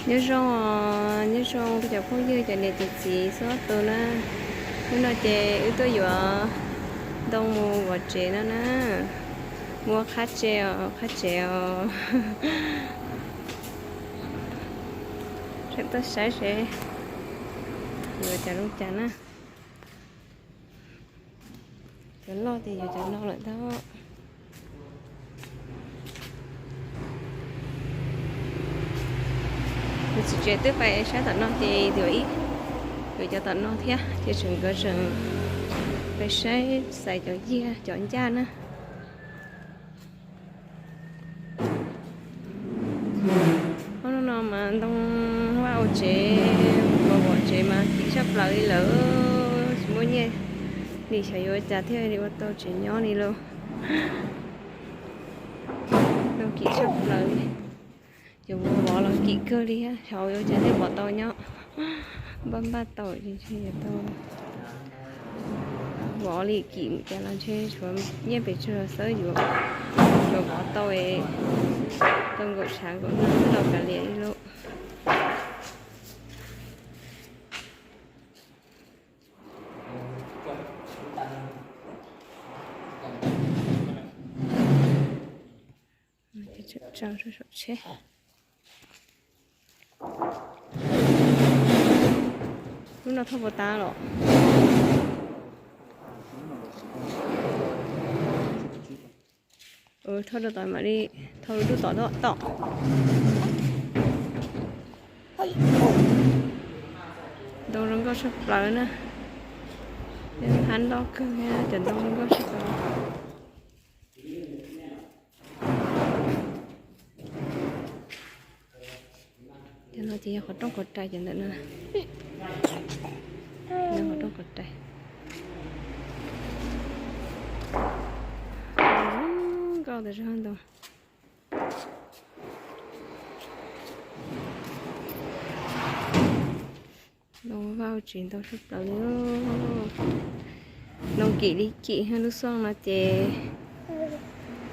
nhớ xong bây giờ không dư cho nên thì chỉ số tôi nó nó chơi ưu tôi vừa đông mua vật chế nó nè mua khát treo sẽ tới sáng sẽ vừa trả lúc trả nè trả lo thì vừa trả lo lại đó mình chỉ chơi tới phải sáng tận nó thì rồi cho tận nó thế thì trường cơ trường phải xài cho gì chọn cha nữa nó mà đông vào chế bỏ chế mà chỉ sắp lại lỡ mua nhé đi chạy vô trả theo đi bắt tàu chế nhỏ đi luôn đâu chỉ sắp lại giờ bỏ là kỹ cơ đi á chạy vô trả theo bỏ tàu nhỏ bấm ba tàu đi chơi tàu bỏ đi kỹ cho nó chơi xuống nhé bị chưa sớm rồi bỏ tàu ấy con gội sáng cũng nó đầu cả liền đi luôn trao cho sổ chết lúc nào thôi bỏ ta rồi thôi được rồi mà đi thôi đu tỏ tỏ đâu nó có sắp lại nữa hắn đó cứ nghe trận đâu nó có sắp lại cho nó chỉ có trong cột trai trận nữa nè nó có trong cột trai cao từ hơn đâu đâu vào chuyện đâu sắp tới nông kỹ đi kỹ hơn lúc xong là chè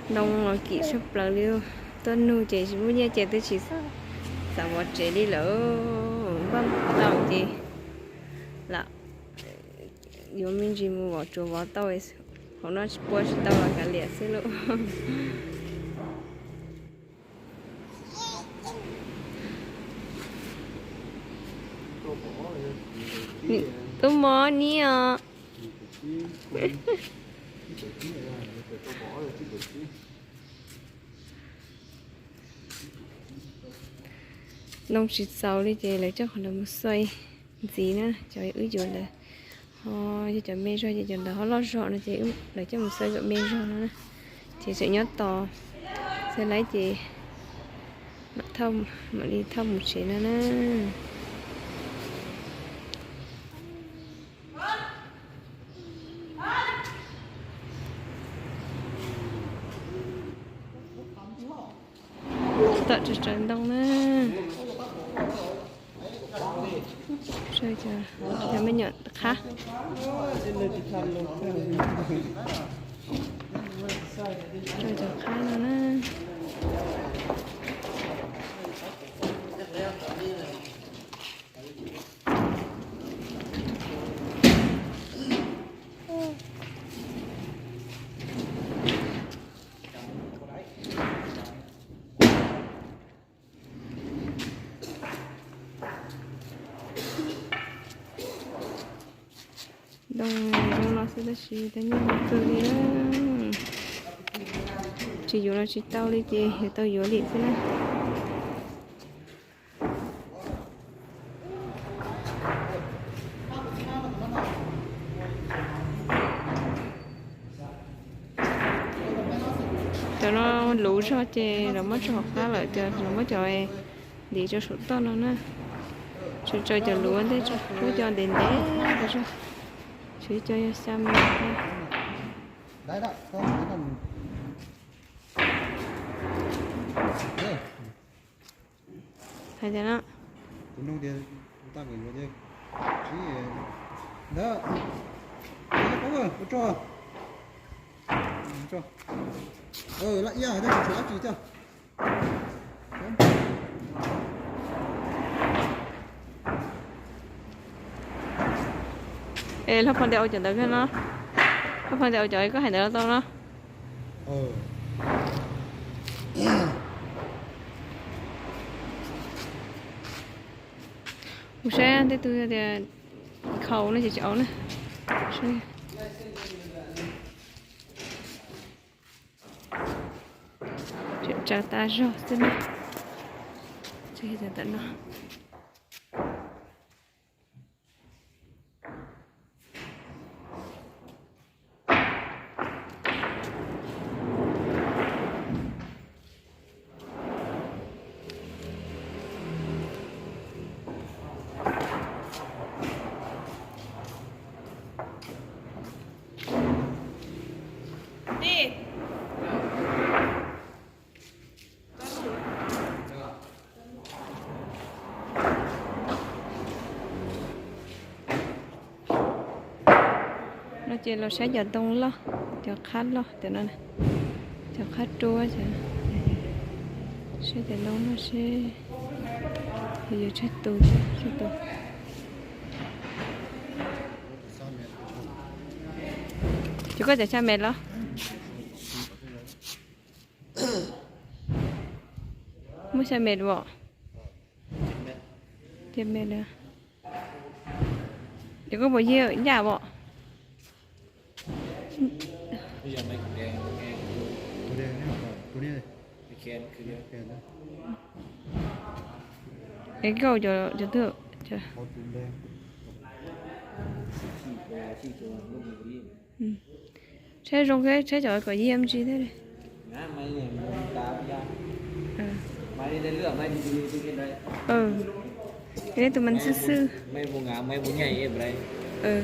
nông là kỹ sắp tới luôn tên nuôi chè chỉ muốn nghe chè tôi chỉ sao một chè đi lỡ băng tàu gì là dù mình chỉ mua bỏ chỗ bỏ tàu không nói bữa tàu là cả liệt xí luôn tôi mò ní à nông xịt sầu đi chị lấy cho còn là một xoay gì nữa cho ứ dọn là cho mê rồi cho đó lo rõ là chị lấy cho một xoay mê rồi nữa chị sẽ nhớ to sẽ lấy chị mà thông mà đi thông một xí nữa nè tận cho trận đông nè chơi chờ mới nhận khá chơi chờ khá nữa nè đông nó sẽ chỉ tới những cái gì đó chỉ dùng nó chỉ tao đi chị thì tao dùng điện thế này cho nó lú cho chị rồi mất cho khá lợi cho rồi mất cho em đi cho số to nó nè cho lú anh thế cho đến đấy rồi chỉ cho xem đấy đó thấy chưa nào nông tiền ta gửi vào đây chỉ đó có rồi cho lại đây chỉ áp chỉ cho ê lúc con đeo chừng tới cái nó lúc con đeo trời có hay nữa tao nó một xe để tôi để khâu nó chỉ chỗ này chuyện trả ta rồi thế này chơi giờ tận nó đi nó chỉ là sẽ giờ đông lo cho khách lo cho nó này cho khách trua chứ sẽ giờ đông nó sẽ bây giờ chết tù chết tù chú có chạy cha mẹ lo mới xa mệt bỏ thêm mệt nữa để có bao nhiêu nhà bỏ bây giờ mấy đèn ngheตัวนี้ cái kénคือเยอะ แกนะ cái câu cho thượng cho เขาตุ้มแดง chỉตัวlúc mình đi thế trong cái thế trời có gì em gì thế này ngã mấy này mình đá ra ừ mấy đi đến lửa mấy đi đi cái đây ừ cái đấy tụi mình sư sư mấy bộ ngã mấy bộ nhảy em đây ừ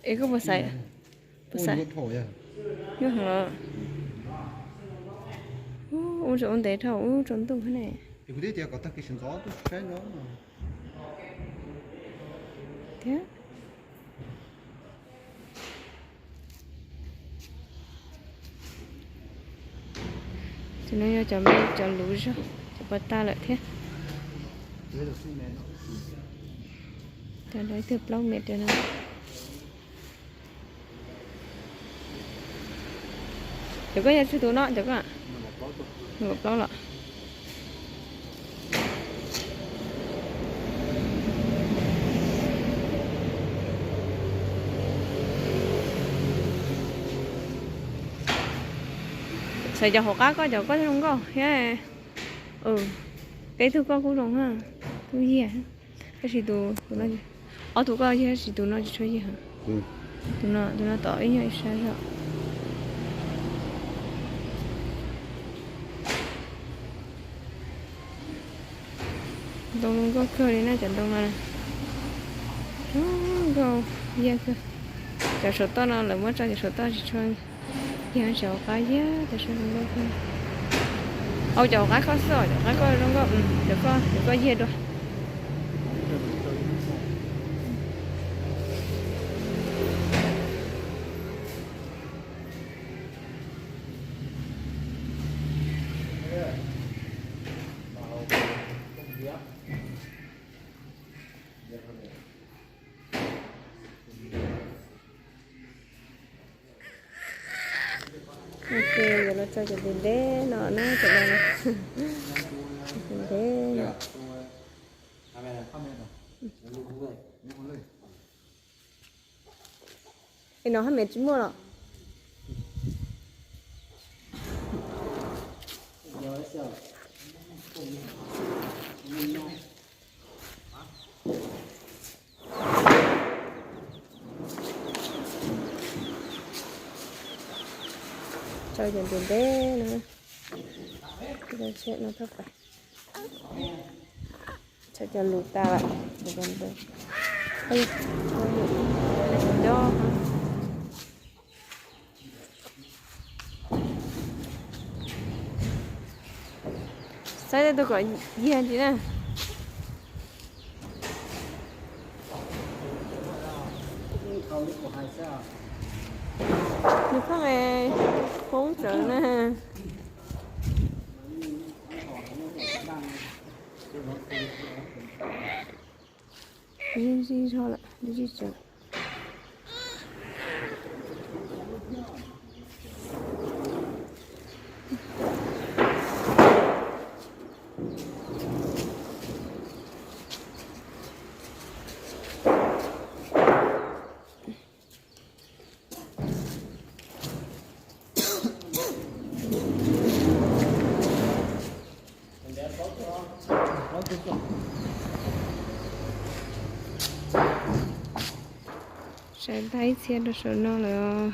ấy có bao sai โอ้ sai ยรถถอยอ่ะ vô hả ôi trời ơi để thầu ôi trốn tụng thế này อีกทีเดียวก็ตะกี้ฉันซ้อตัวใช่เนาะ thế cho nên cho mấy cho lú rồi cho bắt ta lại thế เดี๋ยวสู้แม่ cho đấy từ lâu mệt rồi nè được có nhà sư tụ nọ được ạ một lâu lọ xài cho hộp cá có cho có không có yeah. Ừ cái thứ con cũng đúng ha thứ gì à cái gì tụ nó gì ở tụ coi chứ gì tụ nó chỉ chơi gì hả อืม tụ nó tỏi nhau sao rồi đông có cơ này nè chẳng đông này go yeah cơ chả số to nó là mất ra chả số to chỉ cho nhà chào cái giá chả số đông go cơ ôi chào cái khó sợ chào cái coi đông go được có gì rồi ok giờ nó cho tiền đế nó cho nó tiền đế cái nó hay mệt chứ mua rồi cho tiền đế nữa giờ sẽ nó thấp phải cho lụt ta lại để gần đây ơi cho hả sao đây tôi gọi gì hả chị nè nước không này khốn trợ nè đi gì thôi lại đi gì chứ sẽ thấy xe được số nó là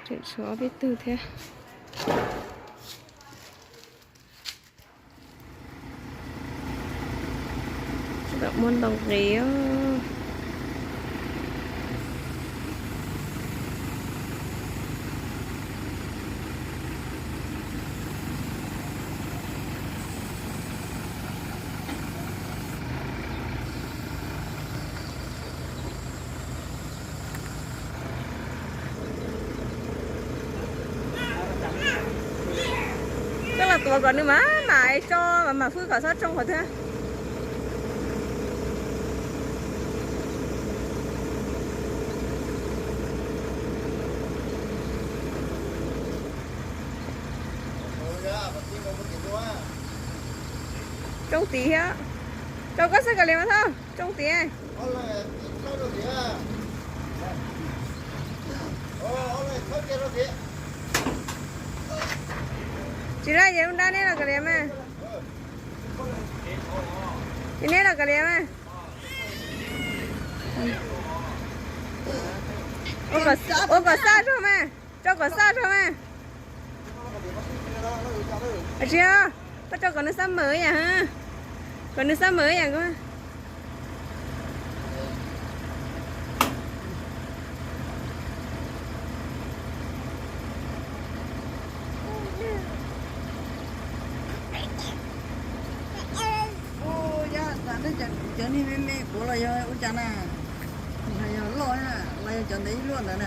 chuyện số biết từ thế đã muốn đồng ý tức là tuổi còn nữa mà mãi cho mà phơi cả sát trong khỏi thế trong tí á đâu có sao cả liền mà thôi trong tí này chị ra vậy không đa này là cái liền mà cái này là cái liền mà ô có xa rồi mà cho có xa rồi mà chưa có cho còn nước sắm mới à ha còn nước sắm mới à cơ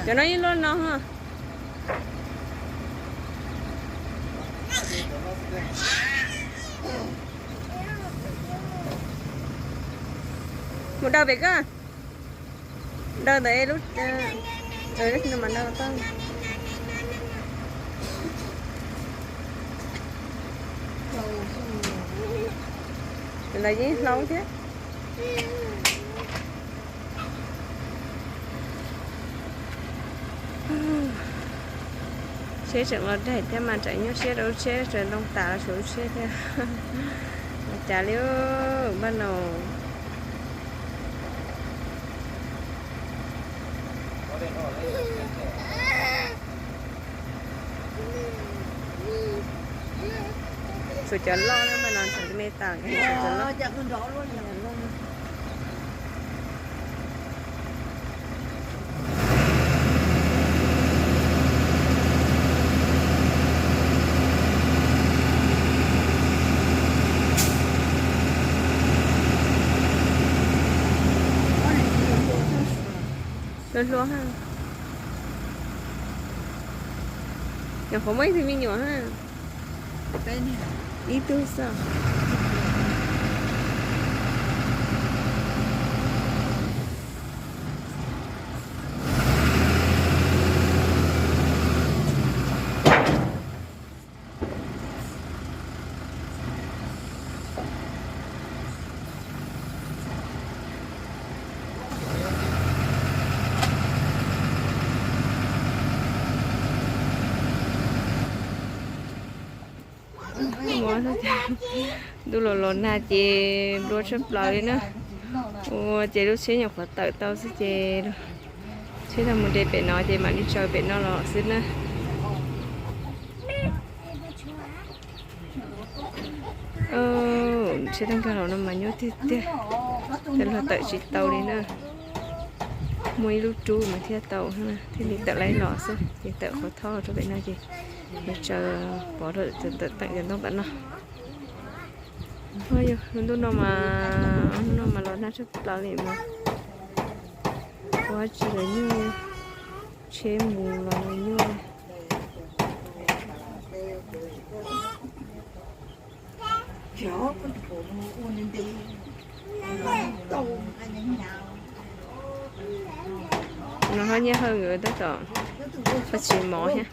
cho nó luôn nó ha một đầu về cơ đầu đấy lúc lúc nào mà đâu tao là gì lâu thế xe chẳng là để theo mà chạy nhau xe đâu xe rồi đông tả là số xe theo trả liêu ban đầu số chấn lo nữa mà làm chẳng mê tảng cái số chấn lo chắc con đó luôn là luôn luôn ha nhỏ có mấy thì mình nhỏ ha đi từ sao đu lò na chị đua sắp lại nữa chị đu xe nhập vào tự tao sẽ chị chứ là một đề bể nó chị mà đi chơi bể nó lọ xin nữa sẽ đang cái lò nó mà nhớ thế thế là tự chị tàu đi nữa mấy lúc chú mà theo tàu ha thì đi tự lấy lọ xin thì tự có thò cho bể nó chị chờ bỏ rồi tự tặng tiền tông tận nó thôi giờ nó mà nó nát chút là liền mà quá chỉ là như chế mù là như Chó con cổ uống lên đi. Tôm anh ấy nào. Nó hơi nhẹ hơn người ta còn phải chịu mỏ ha.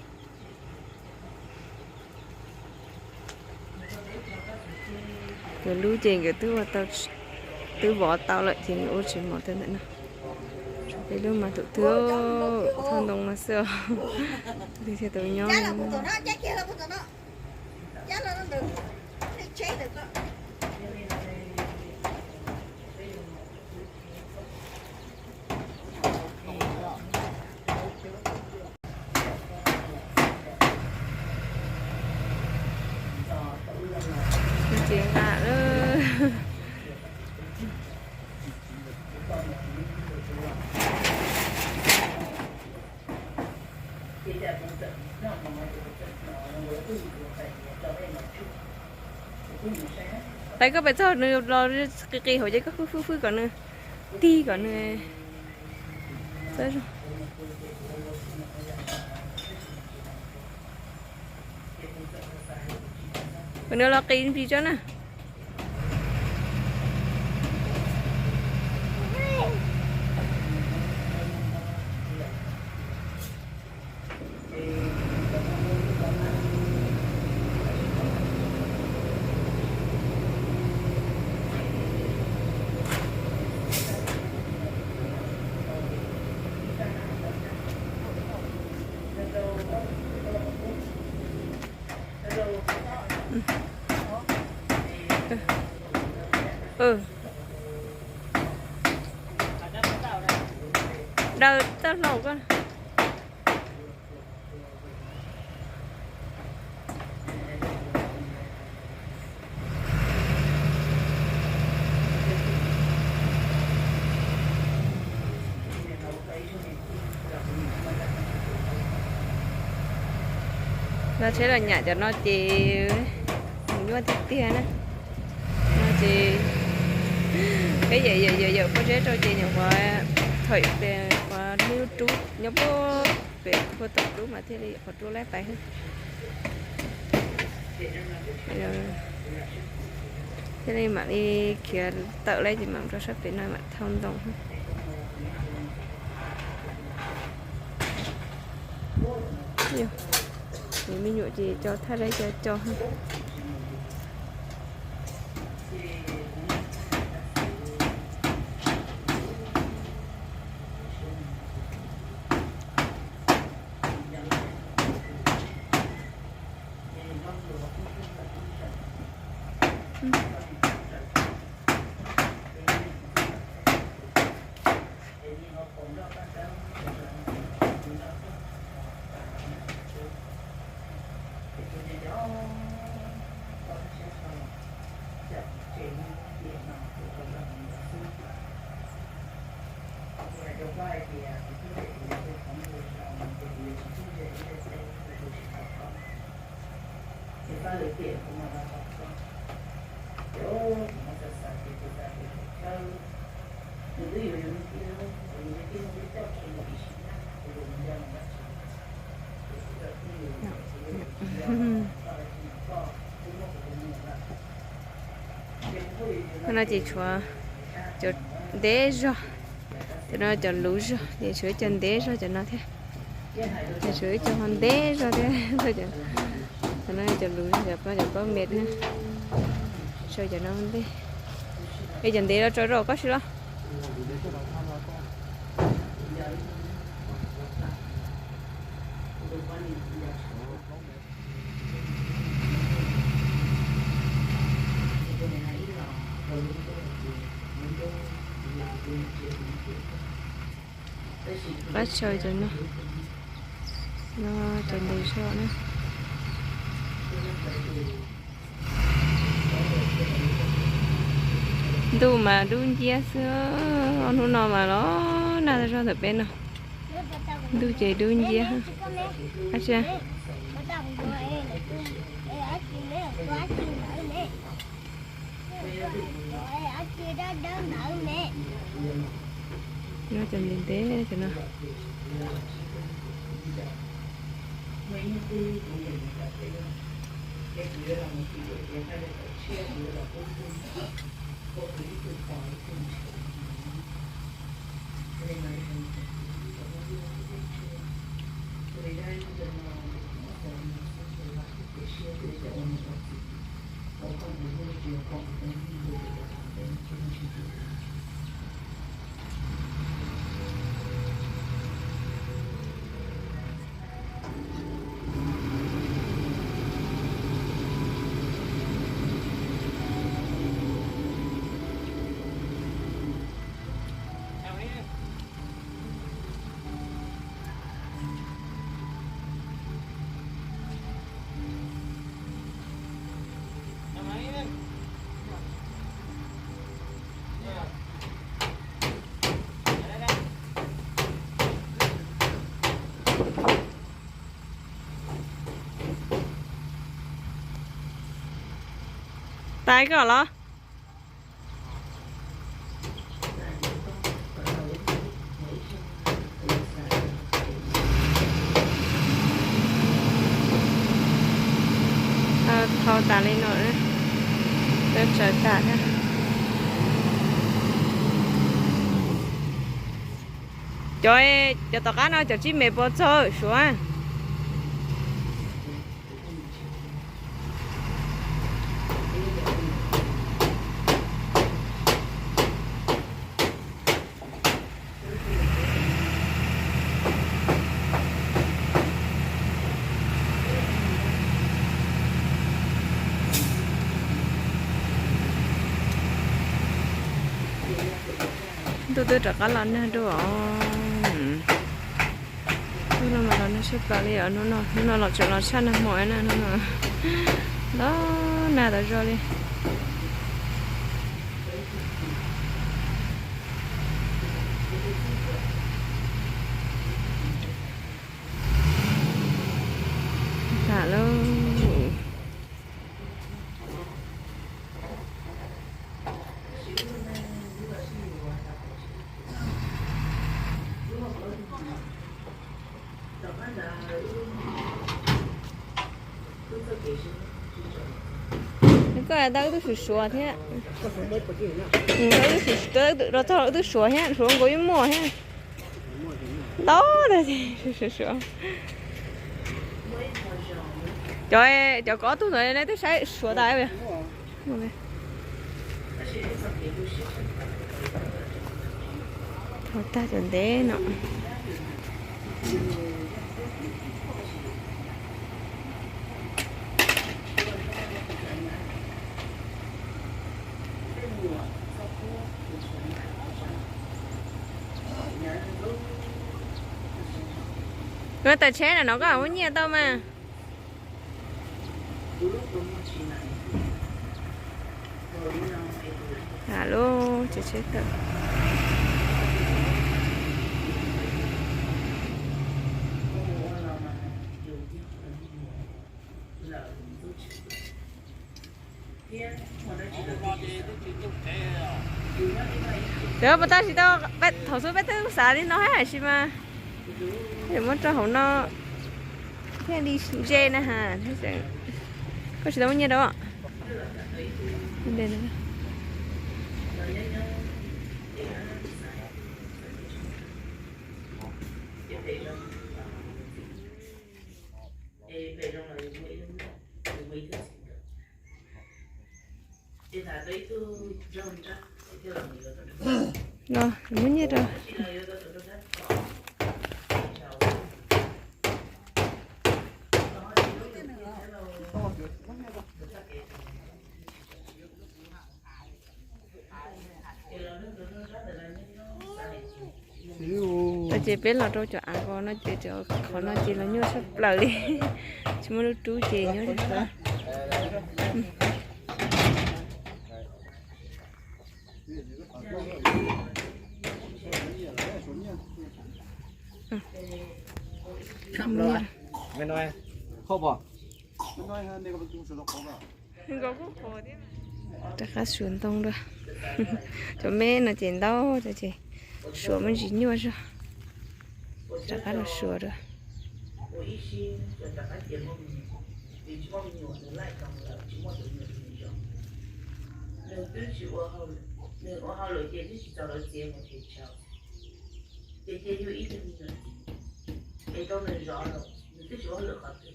Cái lú trên cái thứ mà tao từ bỏ tao lại thì nó chỉ mỏ tên nữa. Cái lúc mà tụi thưa thằng đồng mà sợ thì sẽ tụi nhau. Chắc là của tụi nó, chắc kia là của tụi nó. Chắc là nó được. Nó chế được đó. Chuyện lạ đó. Đây có phải cho nó lo cái kỳ hồi chứ có phư còn nữa ti còn nữa tới rồi còn nữa lo kỳ gì cho nè đâu tao lâu con nó sẽ là nhà cho nó chỉ nhưng mà tiếc tiền á nó chỉ cái gì có chế cho chị nhiều quá thổi về và lưu trú nhớ bố về cô tập trú mà thế thì có trú lấy tay hết thế này mà đi kia tự lấy thì mà cho sắp đến nơi mà thông đồng hết nhiều thì mình nhủ gì cho thay đây cho hơn nó chỉ cho đế rồi cho nó cho lú rồi để sửa chân đế rồi cho nó thế để sửa cho con đế rồi thế thôi cho nó cho lú rồi có mệt ha rồi cho nó đi bây giờ đế nó trôi rồi có gì đâu bắt chơi cho nó chân đầy sợ nữa đu mà đu chia sữa nó nào mà nó nào ra được bên nào đu chơi đu chia ha à chưa nó chân lên té cho nó tay cái đó thao tả lên nữa để trở tả nha cho tao cá nó cho chị mẹ bố chơi xuống tôi trả cá lần nữa đúng không? Nó mà nó xếp lại đi ở nó lọt chỗ lọt săn này mọi này nó đó nè tới rồi đi thả luôn cái đó tôi sửa thế tôi tôi sửa thế xuống có mua thế đó là sửa cho có tôi nói này tôi sẽ sửa tay vậy thôi ta chuẩn thế nọ cái tài xế này nó có bao nhiêu tao mà alo chị chết rồi đó bắt ta chỉ tao bắt thầu số bắt tao xả đi nó hết hả mà để mất cho hậu nó thế đi dê nè hà thế sẽ có chỉ đâu bao nhiêu đâu ạ đây này rồi muốn nhiêu rồi ta chỉ biết là đâu cho ăn con nó chỉ cho con nó chỉ là nhớ sắp lời đi chỉ muốn chú chỉ nhớ được thôiไม่น้อยครบป่ะ chắc là xuống tông rồi cho mẹ nó chuyển đâu cho chị xuống mình chỉ nhua rồi chắc là sửa rồi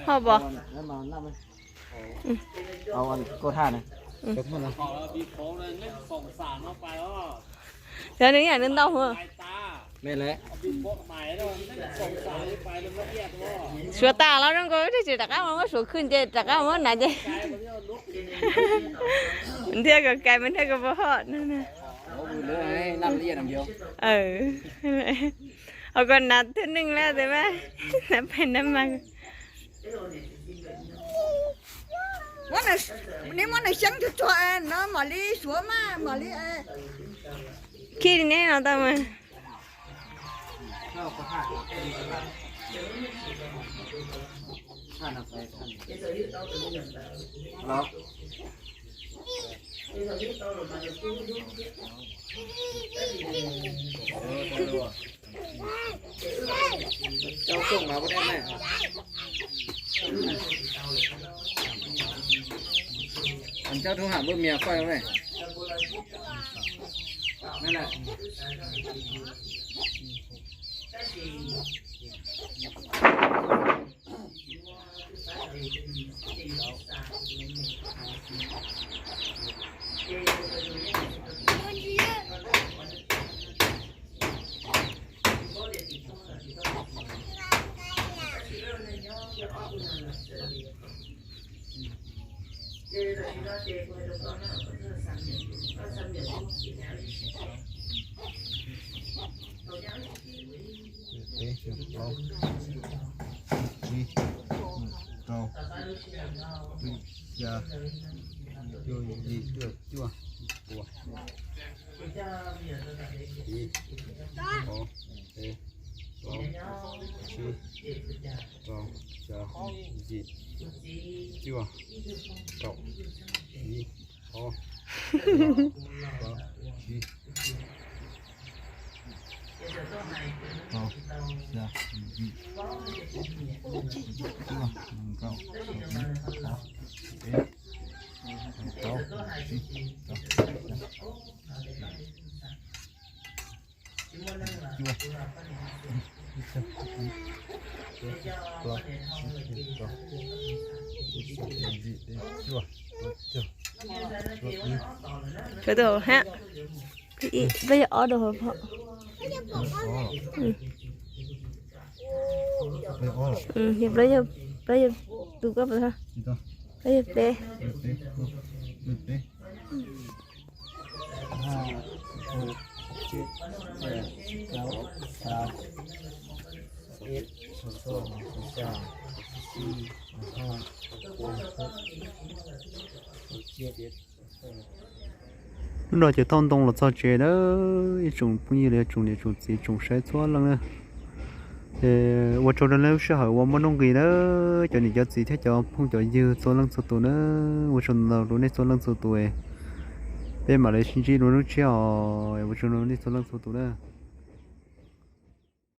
họ bỏ Nó mà năm ấy.เอาอันโกท่านะ Cất mà nào. เดี๋ยวนี้อย่างนึงเต้าหัว แม่นแล้ว ชัวตาแล้วน้องก็ที่จะตักเอามันก็ชัวขึ้นจะตักเอามันไหนจะมันเท่ากับไก่มันเท่ากับบ่ฮอดนั่นน่ะ โอ้มือเลยให้น้ำละเอียดน้ำเดียว เอาก่อนนัดเท่านึงแล้วแต่ว่านับไปนับมา Món này nếu món này sáng cho em nó mà đi xuống mà đi em ขี้นี่แน่นอนตามมา ข้าวก็ท่าท่าน้ำไฟท่าแล้วเจ้าส่งมาบ่ได้ไหมอันเจ้าโทรหาเบอร์เมียค่อยเอาไหมนั่นแหละ Đấy, rau. Đi. Rau. Dạ. Chưa gì được chưa? Ủa. Đi. Có. Ê. Rau. Chưa. Rau. Dạ. Gì. Chưa. Rau. Đi. Có. Rau. Đi. Rau. Dạ. Gì. Chưa. Rau. Đó. Ê. Rau. Đi. Rau. Cái đồ ha bây giờ ở đâu hả họ hiện bây giờ tụi có phải ha bây giờ bé lúc đó chỉ thon tông là sao chế đó trồng cũng như là trồng gì trồng sai xóa lắm nè thì tôi cho nên sẽ hỏi tôi muốn nông gì đó cho nên cho gì thế cho không cho dư số lần số tuổi nữa tôi cho nên lúc này số lần số tuổi bên mà lấy sinh chi nó chưa tôi cho nên số lần số tuổi nữa